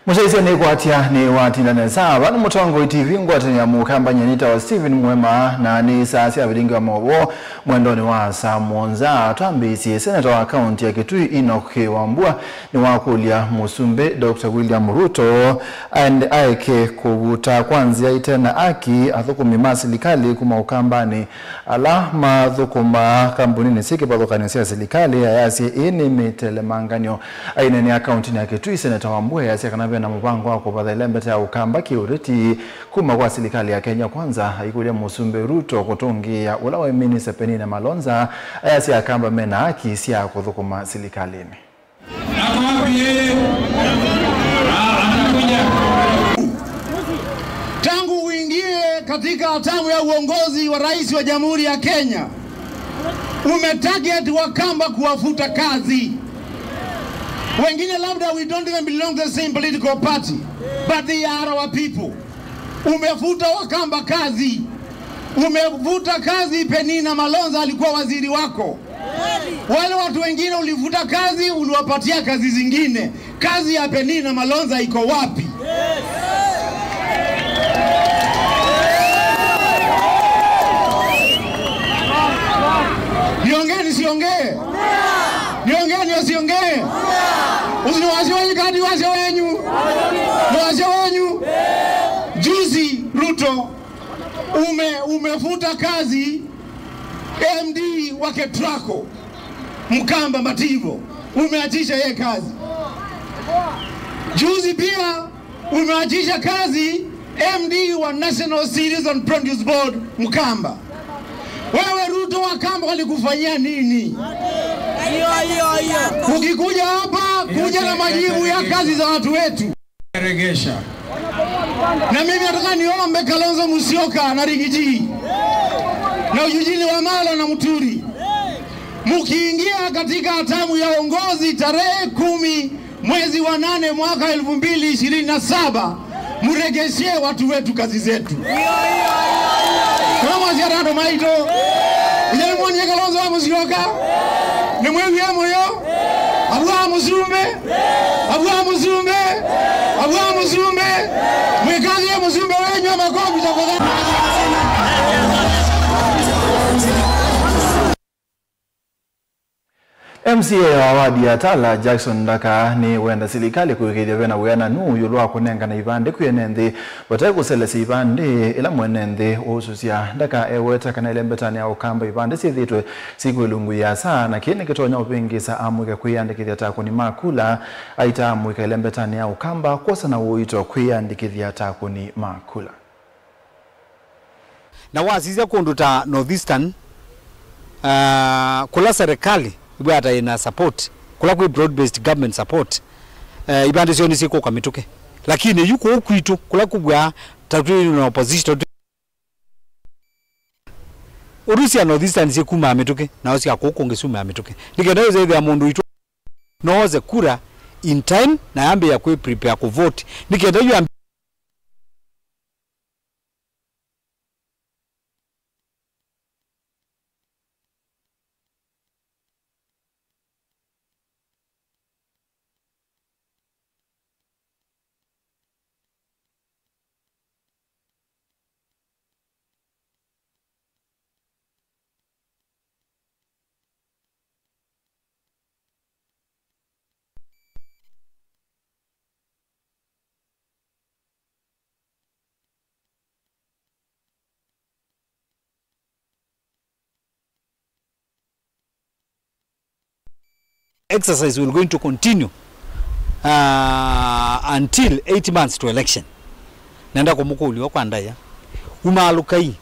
Musaise ni kwatia ni watindane saa wanu mutongo TV ngwatanya mukamba nyanita wa Steven Mwema na ni saa sia vilingi wa mawo mwendoni wa saa mwonza tambisi senator wa county ya Kitui Enoch Wambua ni wakulia Musumbe Dr. William Ruto and aike kuvuta kwanzia itena aki athukumi masilikali kuma ukambani ala mathukuma kampuni siki pathokanisia silikali ayasi ini mitelemanganyo aina ni akaunti ya Kitui senator Wambua yasi kanavya na mpango wa kupata lembeta ya ukamba kiuriti kuma kwa serikali ya Kenya Kwanza haikulia Musumbe Ruto kutungia ulawa minister Penina Malonza ayasi akamba mena haki sia kuthukuma serikalini. Tangu uingie katika hatamu ya uongozi wa rais wa Jamhuri ya Kenya umetarget Wakamba kuwafuta kazi. Wengine labda we don't even belong to the same political party, but they are our people. Umefuta Wakamba kazi. Umefuta kazi Penina Malonza alikuwa waziri wako. Wale watu wengine ulifuta kazi, uliwapatia kazi zingine. Kazi ya Penina Malonza iko wapi? Niongee siongee? Niongee siongee? Usiniwashe wenyu kadi washe wenyu. Washe wenyu. Juzi Ruto umefuta kazi MD wa Ketrako Mkamba Mativo, umeachisha yeye kazi. Juzi pia umeachisha kazi MD wa National Cereals and Produce Board Mkamba. Wewe Ruto Wakamba walikufanyia nini? Ukikuja hapa kuja na majibu ya kazi za watu wetu. Regesha. Na mimi nataka niombe Kalonzo Musyoka na Rigiji na Eugene Wamalwa na Muturi, mkiingia katika hatamu ya uongozi tarehe 10 mwezi wa 8 mwaka 2027 muregeshe watu wetu kazi zetu. Kama ziarado maito ile mwani Kalonzo Musyoka ni mwewe ya moyo abwa Musumbe mwekazi ya Musumbe wenyu makofi tafadhali. MCA wa wadi ya Tala Jackson Ndaka ni wenda serikali kuikidia vena wena nu yulwa kunenga na ibande kuyenende wataka kuselesi ibande ila mwenende ususia Ndaka eweta kana ilembetani ya ukamba ibande sithitwe siku ilungu ya saa na kini kitonya upingisa amwika kuyandikithia tako ni makula aita amwika ilembetani ya ukamba kosa na uito kuyandikithia tako ni makula na waziza kunduta Northeastern kula serikali ibata ina support kula ku broad based government support ibande sio nisiko kwa mituke lakini yuko huku itu kula kubwa tatu na opposition Urusi ya Northeastern sikuma mituke na osi akoko ngesuma mituke nikenda zeze ya mundu itu noze kura in time na yambe ya ku prepare ku vote nikenda yu exercise will going to continue until 8 months to election. Nenda kumukuli wakwandaya umalukai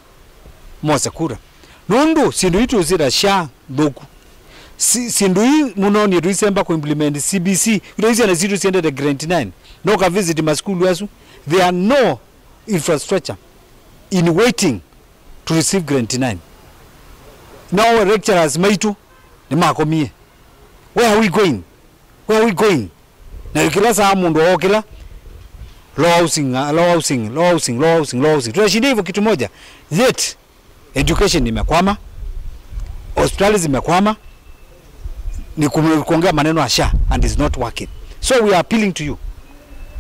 mose kura nundu sindu itu zira sha doku sindu munoni tuisemba ku implement CBC ulizi na zitu siende the grant 9 no ka visit ma school wasu there are no infrastructure in waiting to receive grant 9 now lecturers maitu ni makomie. Where are we going? Where are we going? Na yukila saa mundu wakila low housing. Tunashida hivyo kitu moja. Yet education imekwama, hospitali zimekwama, ni kuongea maneno asha and is not working. So we are appealing to you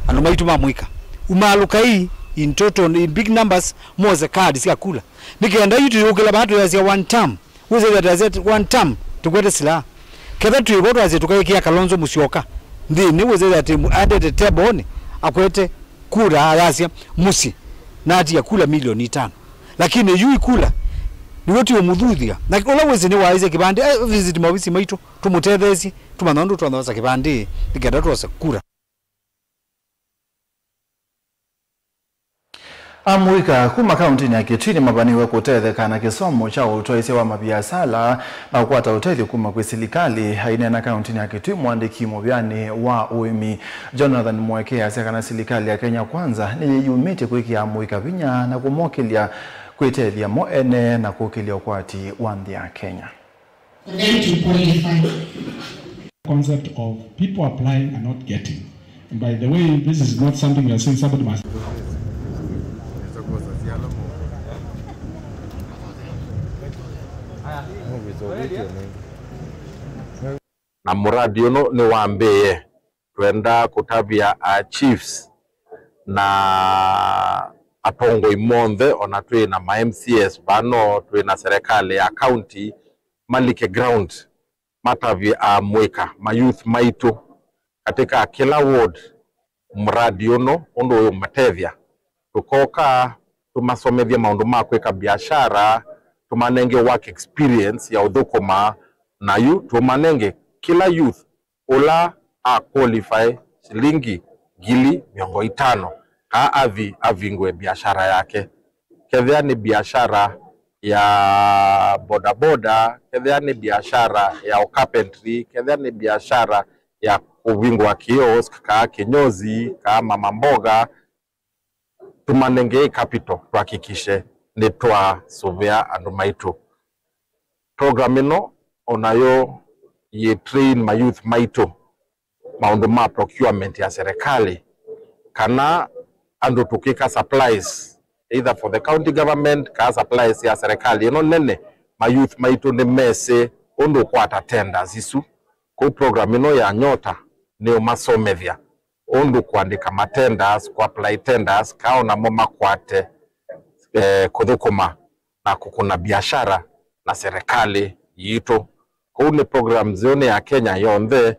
andu maitu mamwika umaluka hii in total in big numbers moze cards ya kula nikenda yitu yukila batu ya one term weze that one term tukwete sila ketha tuiboto aze tukaikia Kalonzo Musyoka ndi weze that added table one akwete kura yasia musi nati ya kula milioni 5 lakini yui kula ni wote omuthuthia na ola weze ni waize kibande visit mawisi maitu tumutethesi tumanondu twandosa kibande nikenda twose kura. Amwika kuma kaunti ya Kitui mabaniwe kutethekana kisomo cha utoisi wa mabiasala na kukwata utethi kuma kwa serikali haina na kaunti ya Kitui mwandiki mubyani wa uimi Jonathan Mwekea asekana serikali ya Kenya Kwanza ni yumite kuikia Amwika vinya na kumokilia kuitethia moene na kukilia ukwati wandi ya Kenya. Concept of people applying and not getting. And by the way, this is not something you are saying somebody must. Na muradi uno ni wambeye tuenda kutabia chiefs na atongo imonde ona tuwe na MCS bano tuwe na serikali ya county malike ground matavi Mwika mayouth maitu katika kila ward muradi uno ondo matevya tukoka tumasomethia maundu ma kwika biashara tumanenge work experience ya uthukuma na yu tumanenge kila youth ola qualify shilingi gili 500 ka avingwe biashara yake kedhia ni biashara ya bodaboda kedhia ni biashara ya carpentry kedhia ni biashara ya uvingwa kiosk ka kinyozi ka mama mboga tumanenge capital tuhakikishe ni twa sovea andu maitu program ino onayo ye train my youth maitu maundu ma procurement ya serikali kana andu tukika supplies either for the county government ka supplies ya serikali ino nene my youth maitu ni mese ondo kwata tenders isu ku program ino ya nyota ni umasomethia ondo kuandika matenders ku apply tenders kaona moma kwate kuthukuma na kukuna biashara na serikali yitu kune program zione ya Kenya yonthe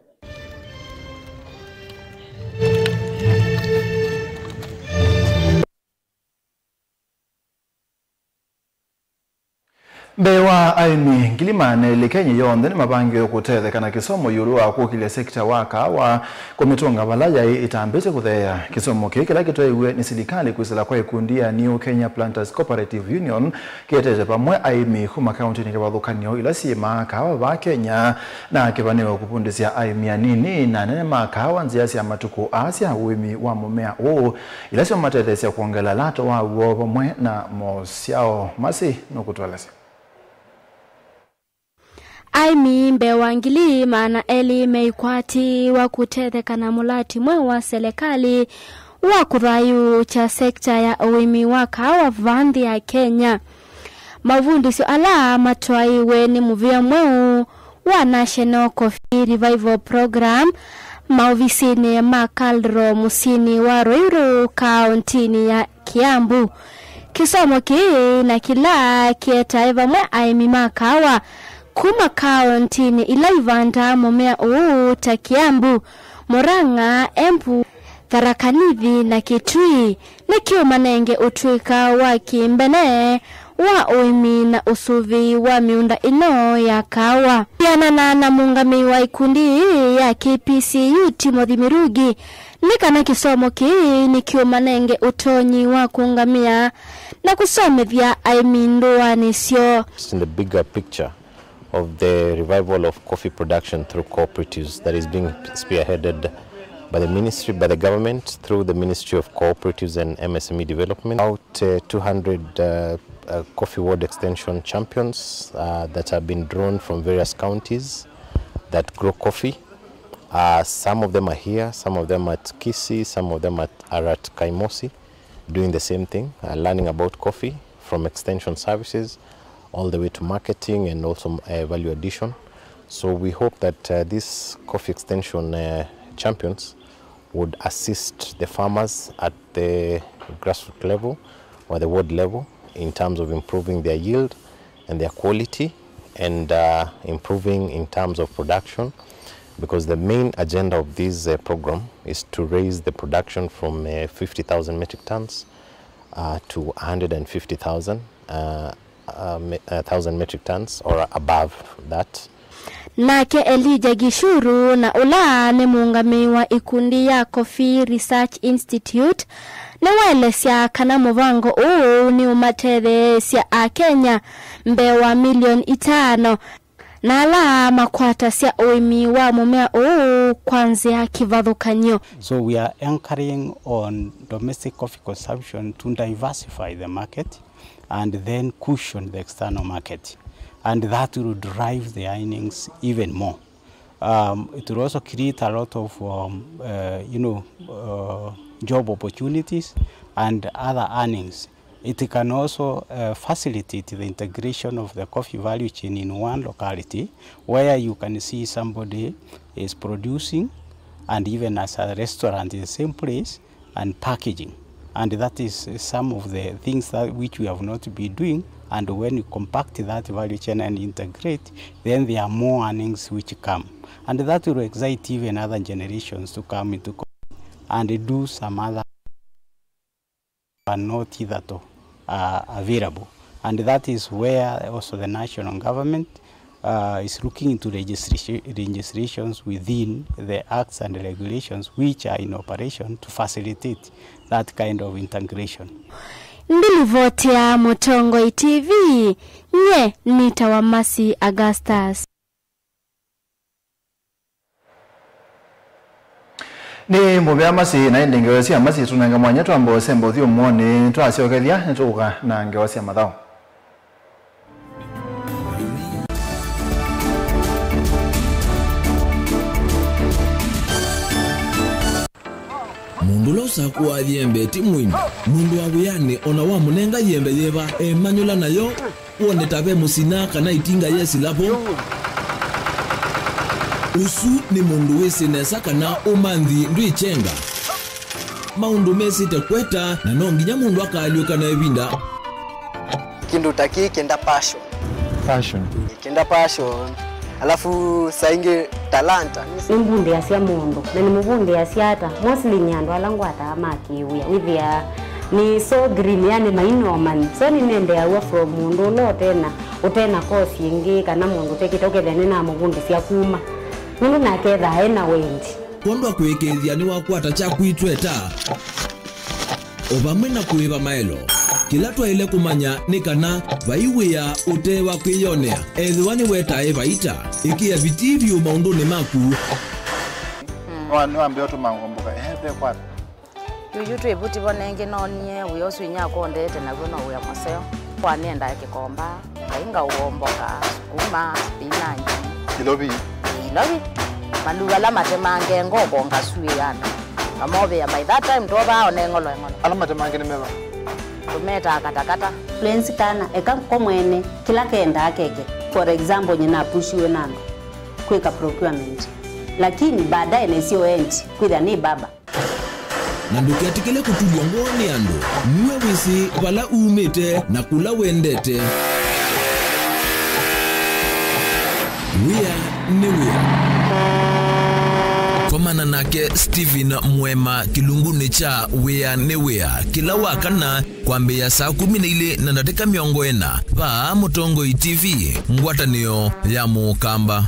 Bewa aimi ngilimane le Kenya yonthe ni mabangio kutethekana kisomo yuru wa kukile sekta waka wa kumitunga balaya itambite kuthea kisomo kila kitwaiwe ni serikali kwisala kwa ikundia New Kenya Planters Cooperative Union kietete pamwe aimi kuma county ni kibathukanio ila sima kawa ba Kenya na kibanewa kupundisia aimi anini na nene makawa nziasi ya matuku asia uimi wa mumea ila sima matethesya kuongela lato wa uo pamwe na mosiao masi nukutwalasi. Aimi Bewa ngili maana eli meikwati wa kutethekana mulati mwe wa serikali wa kuthayu cha sekta ya uimi waka wa vandi ya Kenya. Mavundisyo ala matwaiwe ni muvia mweu wa National Coffee Revival Program maovisini Makaldro musini wa Ruiru kauntini ya Kiambu. Kisomo kii na kila kietaiva mwe aimi makawa kuma kauntini ilaivanda mumea ta Kiambu, Murang'a, Embu, Tharaka Nithi na Kitui nikio manenge utwika wa kimbene wa uimi na usuvi wa miunda ino ya kawa. Pianana na mungami wa ikundi ya KPCU Timothy Mirugi nikana kisomo kii nikio manenge utonyi wa kungamia na kusomethia aimindoa nisio. In the bigger picture of the revival of coffee production through cooperatives that is being spearheaded by the ministry, by the government, through the Ministry of Cooperatives and MSME Development. About 200 coffee ward extension champions that have been drawn from various counties that grow coffee. Some of them are here, some of them at Kisii, some of them are at Kaimosi, doing the same thing, learning about coffee from extension services all the way to marketing and also value addition. So we hope that these coffee extension champions would assist the farmers at the grassroots level or the ward level in terms of improving their yield and their quality, and improving in terms of production, because the main agenda of this program is to raise the production from 50,000 metric tons to 150,000 metric tons or above that. Nake Elijah Gishuru na ula ni muungami wa ikundi ya Coffee Research Institute na waelesya kana muvango ni umathere sya a Kenya mbewa milioni 5 na ala makwata sya uimi wa mumea kwanzia kivathukanyo. So we are anchoring on domestic coffee consumption to diversify the market and then cushion the external market, and that will drive the earnings even more. It will also create a lot of job opportunities and other earnings. It can also facilitate the integration of the coffee value chain in one locality, where you can see somebody is producing and even as a restaurant in the same place and packaging. And that is some of the things that which we have not been doing. And when you compact that value chain and integrate, then there are more earnings which come. And that will excite even other generations to come into and do some other are not hitherto available. And that is where also the national government is looking into registrations within the acts and regulations which are in operation to facilitate that kind of integration. Ndilivotia Mutongoi TV, nye Nitawamasi Augustus. Ni mubya masi na ndengewesi amasi tunanga mwanya twambo sembo thio muone twasiokethia nituka na ngewasi amathao. Mundu losa kuwa yembe timwini mundu abuyane ona wa munenga yembe yeba manyula nayo uone tabe musina kana itinga yesi lapo usu ni mundu wese nesa kana umanthi ndwichenga maundu mesi tekweta na nonginya mundu akaliuka na ebinda kindu taki kenda passion kenda passion alafu sainge talanta nimbunde asia mundu na nimubunde asiata mostly nyando alangwata amakiwia withia ni so green yani mainoman so ni nende awa from mundu lo tena kosi ingi kana mundu tekitoke thene na mubunde sia kuma mundu naketha ena wendi kondo kwekethia ni wakwata cha kuitweta obamwe na kuiba maelo kila twaile kumanya ni kana vaiwea utewa kwiyonea ethiwani wetae vaita ikia vitivyo maunduni maku Wambia tumangomboka hebe kwa yutu ebuti bonenge nonye uyosu inyako ndete na gono uya maseo kwa nenda kikomba kainga uomboka sukuma spinach kilobi manduga la matemange ngoko ngasui yana amobe ya by that time toba onengolo ala matemange ni meba tumeta katakata plans kana ekankomwene kila kenda akeke for example nyina pushiwe nando kweka procurement lakini baadaye nesio end kwida ni baba na ndukiatikele kutulwa ngoni ando niwe wisi wala umete na kula wendete wea komana nake Steven Mwema kilunguni cha wea newea kila wakana kwambia saa 12 na dakika 40 pa Mutongoi TV ngwatanio ya Mukamba.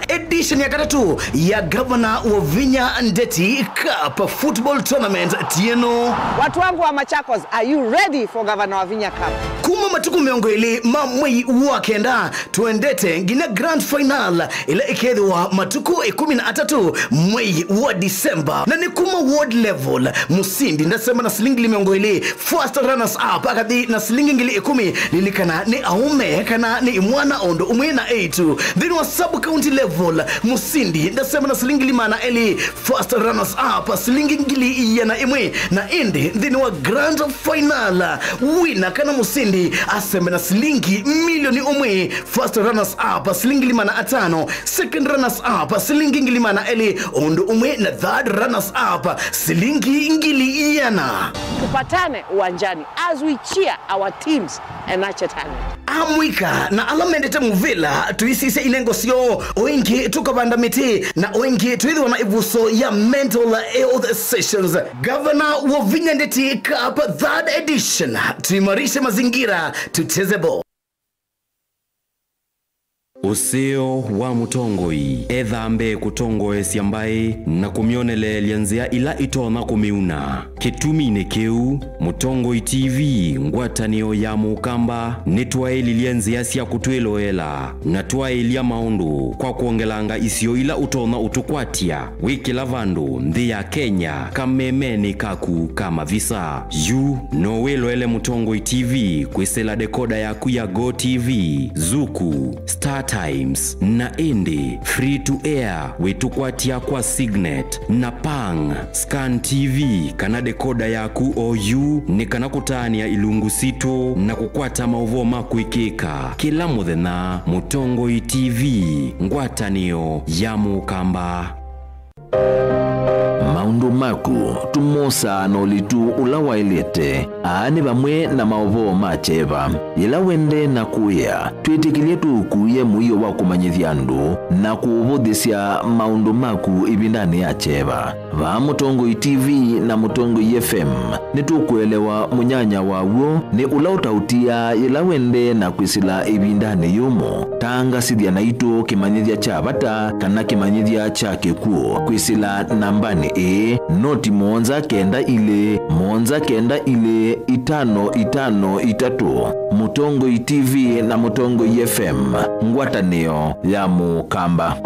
Edition ya katatu ya Governor wa Vinya Ndeti Cup Football Tournament Tieno. Watu wangu wa Machakos, are you ready for Governor wa Vinya Cup? Kuma matuku miongo ili mamwei wakenda tuendete ngine grand final ila ikedhi wa matuku 13 mwei wa Disemba na ni kuma ward level musindi ndasema na silingi miongo ili first runners up akadi na silingi ngili 10 lilikana ni aume kana ni mwana ondo umwe na 8 then wa sub county level Musindi ndasema na silingi limana eli first runners up silingi ngili yana imwe na indi ndini wa grand final winner kana Musindi asema na silingi milioni umwe first runners up silingi limana atano second runners up silingi ngili mana eli ondo umwe na third runners up silingi ngili yana tupatane uwanjani as we cheer our teams and nurture talent. Amwika na alamendete muvila tuisise inengo sio oingi tukabanda miti na oingi tuithi wana ivuso ya mental health sessions. Governor wa Vinya Ndeti Cup 3rd edition, tuimarishe mazingira tucheze ball. Useo wa mutongoi ethambe kutongoe siambai na kumionele lianzia ila itona kumiuna kitumine keu Mutongoi TV ngwatanio ya mukamba nitwaeli lianzia sia kutweloela na twaeli ya maundu kwa kuongelanga isio ila utona utukwatia wiki lavandu ndi ya Kenya kamemeni kaku kama visa yu nowelo ele Mutongoi TV kwisela dekoda ya kuya Go TV Zuku Star Times na Indi free to air wetukwatia kwa Signet na Pang Scan TV kana dekoda yaku OU ni kana kutania ilungu sito na kukwata mauvo makuikika kila muthena Mutongoi TV ngwatanio ya mukamba. Maundu maku tumosa no litu ulawailete aani bamwe na maovo macheva ila wende na kuya twitikilie tukuye muyo wa kumanyithia andu na kuuvudhisya maundu maku ibindani ya cheva va Mutongoi TV na Mutongoi FM nitukuelewa munyanya wawo ni ula utautia ila wende na kwisila ibindani yumo tanga sidhia na ito kimanyithia cha bata kana kimanyithia cha kekuo kwisila nambani noti monza kenda ile 553 Mutongoi TV na Mutongoi FM ngwatanio ya mukamba.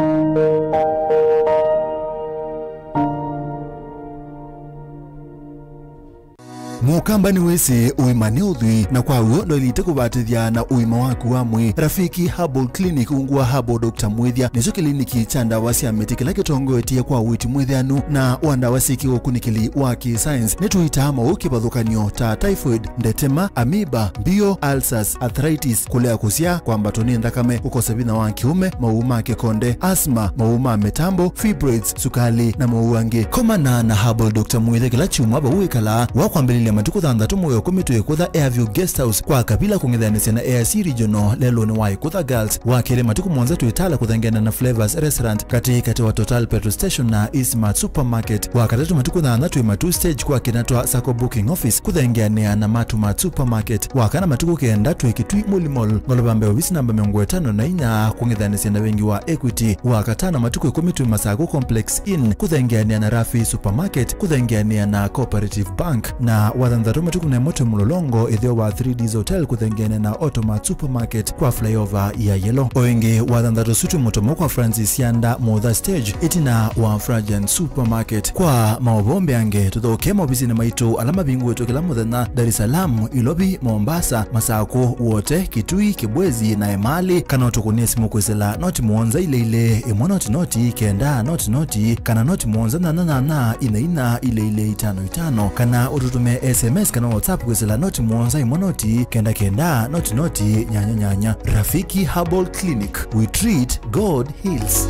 Mukamba ni wese uimane udhui na kwa uo ndo ilite kubatithia na uima waku wa mwi Rafiki Herbal Clinic ungua Herbal Dr. Mwithia nicho kliniki cha ndawa cia miti kila kitongoetie kwa witi mwithianu na wandawa siki ukunikili wa ki-science nituita mauki bathukanio ta typhoid, ndetema, amoeba, bio, ulcers, arthritis, kulea kusia kwa mbatoni ndakame, ukosebina wa kiume, mauma kekonde, asthma, mauma metambo, fibroids, sukali na mauange. Komana na Herbal Dr. Mwithia kila chumwa uikala wakwambelile matuku thandatu moyo kumitu ikutha Airview Guest House kwa kabila kungithanisya na AIC Regional lelo ni wa ikutha Girls wakele matuku mwanza tuitala kuthangena na Flavors Restaurant kati wa Total Petrol Station na Eastmart Supermarket wakatatu matuku thandatu imatu stage kwa kinatwa Sacco Booking Office kuthangena na Matumat Supermarket wakana matuku kenda tuikitui Mulimol ngolobambe ofisi namba 54 kungithanisya na wengi wa Equity wakatana matuku kumitu Masago Complex Inn kuthangena na Rafi Supermarket kuthangena na Cooperative Bank na wathandatu matuku na moto mulolongo ithio wa 3D's Hotel kuthengene na Automat Supermarket kwa flyover ya Yellow. Oingi wathandatu sutu mutomo kwa Francis Yanda Mother Stage itina wa Fragrant Supermarket kwa maobombe ange tuthoke mobisi na maito alama bingu wetu kila muthenya Dar es Salaam, Ilobi, Mombasa, Masako wote Kitui, Kibwezi na Emali kana utukunie simu kwesela noti muonza ile noti kenda noti kana noti muonza na ina ile 55 kana ututume SMS kana WhatsApp kwesela noti muonza imonoti kenda noti nyanya. Rafiki Herbal Clinic, we treat, God heals.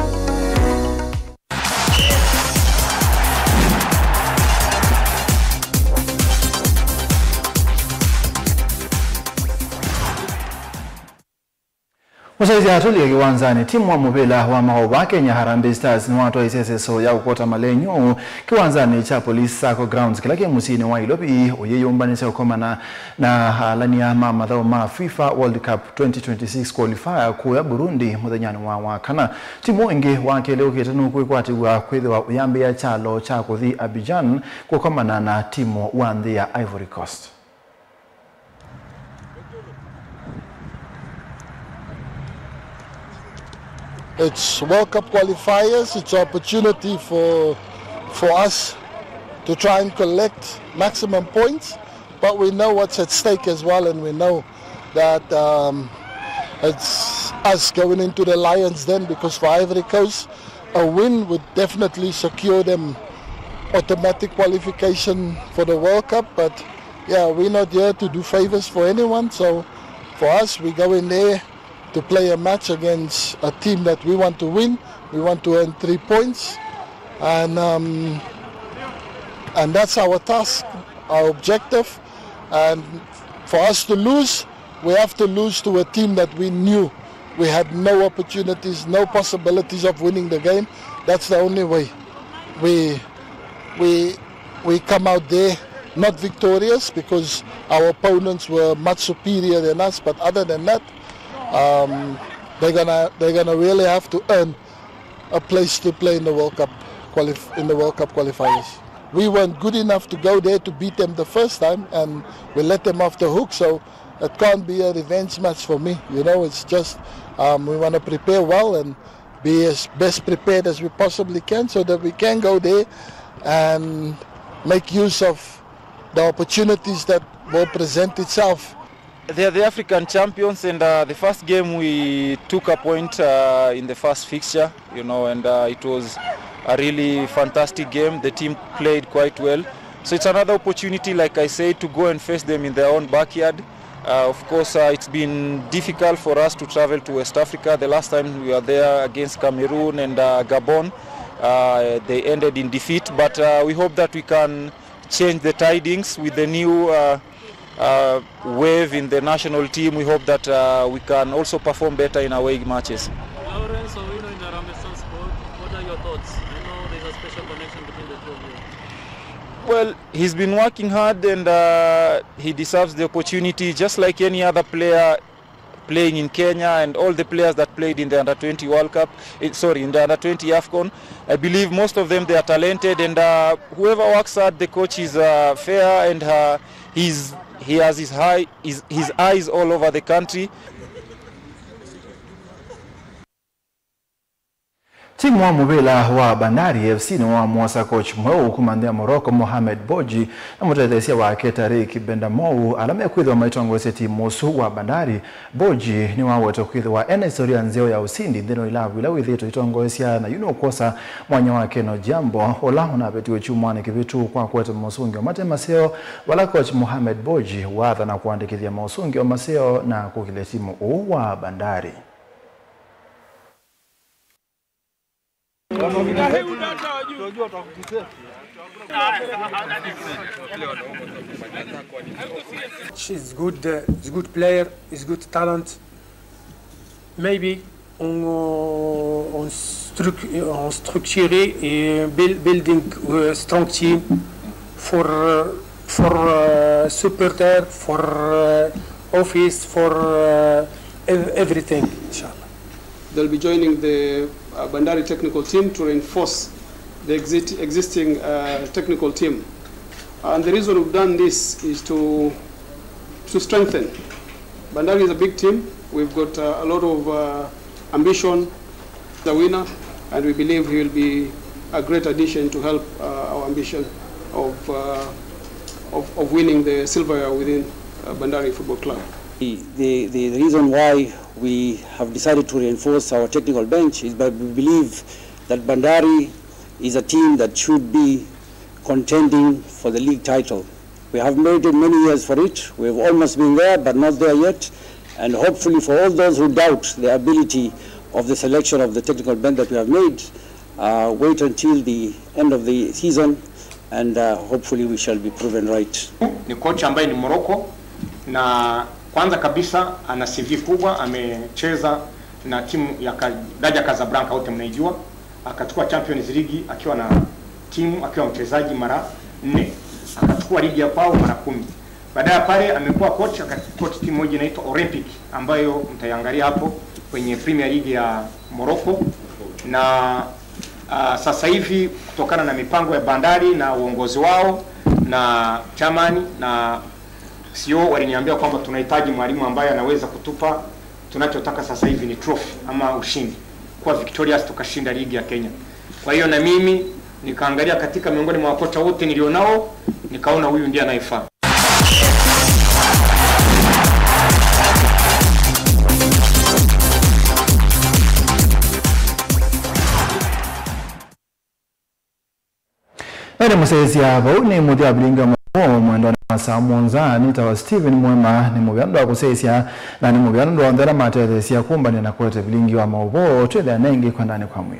Musaizi atuli kiwanzani timu wa mubila wa maoba Kenya Harambee Stars ni watu wa iseseso ya ukota malenyo kiwanzani cha Police Sacco Grounds kilake musini wa Ilobi uyeyumbanisa ukomana na lani ya mamadhao ma FIFA World Cup 2026 qualifier kuya Burundi muthanyani wa wakana timu wengi wake leo kitanu kuikwatiwa kwithiwa uyambi ya chalo cha kuthi Abidjan kukomana na timu wa nthi ya Ivory Coast. It's World Cup qualifiers. It's an opportunity for us to try and collect maximum points, but we know what's at stake as well, and we know that it's us going into the Lions Den, because for Ivory Coast, a win would definitely secure them automatic qualification for the World Cup. But yeah, we're not here to do favors for anyone. So for us, we go in there to play a match against a team that we want to win. We want to earn 3 points, and that's our task, our objective. And for us to lose, we have to lose to a team that we knew we had no opportunities, no possibilities of winning the game. That's the only way. We come out there not victorious, because our opponents were much superior than us. But other than that, they're gonna really have to earn a place to play in the World Cup qualifiers. We weren't good enough to go there to beat them the first time, and we let them off the hook. So it can't be a revenge match for me. You know, it's just we want to prepare well and be as best prepared as we possibly can, so that we can go there and make use of the opportunities that will present itself. They are the African champions, and the first game we took a point in the first fixture, you know, and it was a really fantastic game. The team played quite well. So it's another opportunity, like I said, to go and face them in their own backyard. Of course, it's been difficult for us to travel to West Africa. The last time we were there against Cameroon and Gabon, they ended in defeat. But we hope that we can change the tidings with the new wave in the national team. We hope that we can also perform better in away matches. Lawrence Owino in the Ramessan squad, what are your thoughts? I know there's a special connection between the two of you. Well, he's been working hard, and he deserves the opportunity just like any other player playing in Kenya, and all the players that played in the Under-20 World Cup, in the Under-20 AFCON. I believe most of them, they are talented, and whoever works hard, the coach is fair, and he has his eyes all over the country. Timu wa mubila wa Bandari FC ni wa mwasa coach mweu kumandia Morocco Mohamed Boji na mutadesia wa Ketari Kibenda Mou alame kuidwa maitongo ese timu su wa Bandari. Boji ni wa weto kuidwa ena historia nzeo ya usindi ndino ilavu ila withito itongo ese na yuno kosa mwanya wake no jambo ola unapetiwe chumwane kivitu kwa kwetu mosungi wa mate maseo wala coach Mohamed Boji wadha na kuandikithia mosungi wa maseo na kukile timu wa Bandari. She's good, is good player, is good talent. Maybe on structurer et building a strong team for supporter, for office, for everything, inshallah. They'll be joining the Bandari technical team to reinforce the existing technical team. And the reason we've done this is to strengthen. Bandari is a big team. We've got a lot of ambition, the winner, and we believe he will be a great addition to help our ambition of winning the silverware within Bandari Football Club. The reason why we have decided to reinforce our technical bench is that we believe that Bandari is a team that should be contending for the league title. We have waited many years for it. We've almost been there, but not there yet. And hopefully for all those who doubt the ability of the selection of the technical bench that we have made, wait until the end of the season, and hopefully we shall be proven right. Ni coach ambaye ni Morocco, na kwanza kabisa ana CV kubwa, amecheza na timu ya Raja Casablanca, wote mnaijua. Akachukua Champions League akiwa na timu, akiwa mchezaji mara 4. Akachukua ligi ya kwao mara 10. Baadaye pale amekuwa coach, akacoach timu moja inaitwa Olympic ambayo mtaiangalia hapo kwenye Premier League ya Morocco. Na sasa hivi kutokana na mipango ya Bandari na uongozi wao na chamani na CEO waliniambia kwamba tunahitaji mwalimu ambaye anaweza kutupa tunachotaka sasa hivi ni trophy ama ushindi. Kwa victorious tukashinda ligi ya Kenya. Kwa hiyo na mimi nikaangalia katika miongoni mwa kocha wote nilionao, nikaona huyu ndiye anayefaa. Ene musezi abo ni muthi abilinga mwendo wa saa monza nita wa Stephen Mwema ni mubyando wa kusesia na ni mubyando wa ndera matethesia kumbani na kwete bilingi wa maobo twede anengi kwa ndani kwa mwe.